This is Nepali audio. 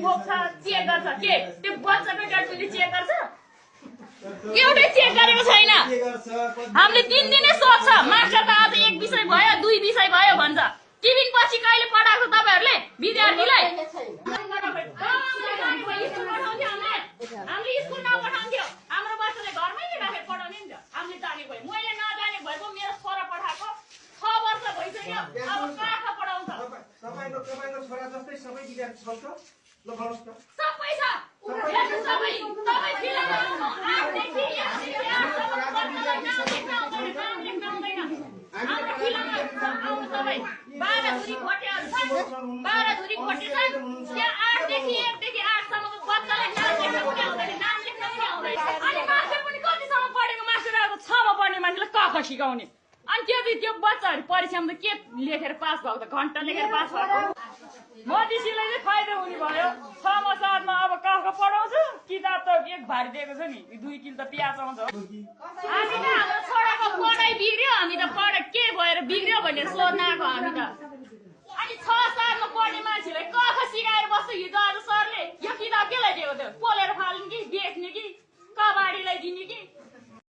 बोक्छ चेक गर्छ के त्यो बच्चाको डटुले चेक गर्छ एउटै चेक गरेको छैन हामीले दिनदिनै सोध्छ मास्टर त आज एक विषय भयो दुई विषय भयो भन्छ टिफिन पछि कहिले पढाएको तपाईहरुले विद्यार्थीलाई हामीले स्कुल नपठाउँथ्यो हाम्रो बच्चाले घरमै राखेर पढाउने नि त हामीले जाने भए मैले नजाने भएको मेरो छोरा पढाएको 6 वर्ष भइसक्यो अब कहाँ पढाउँछ तपाईको छोरा जस्तै सबै विद्यार्थी छ ल भन्नुस् त सबै छ सबै तपाईँ फिल्ममा आउनु आजदेखि हाम्रो फिल्ममा आउनु तपाईँ 12 धुरी खोटेहरू छन् 12 धुरी खोटे छन् त्यहाँ 8 देखि 1 देखि 8 सम्मको बच्चालाई नाम लेख्न पनि आउँदैन नाम लेख्न पनि आउँदैन अनि मास्टर पनि कतिसम्म पढेको मास्टरहरुको 6 मा पढ्ने मान्छेलाई क सिकाउने अनि त्यो बच्चाहरु परीक्षामा त के लेखेर पास भएको त घण्टा लेखेर पास भएको मोदीजीले चाहिँ फाइदा हुने भयो 6 मा 7 मा अब कख पढाउँछ किताब त एक भारी दिएको छ नि 2 किलो त प्याज आउँछ हामी त हाम्रो छोराको पढाइ बिग्रियो हामी त के भएर बिग्रियो भनेर सोध्न आएको हामी त अनि 6 7 मा पढ्ने मान्छेलाई कख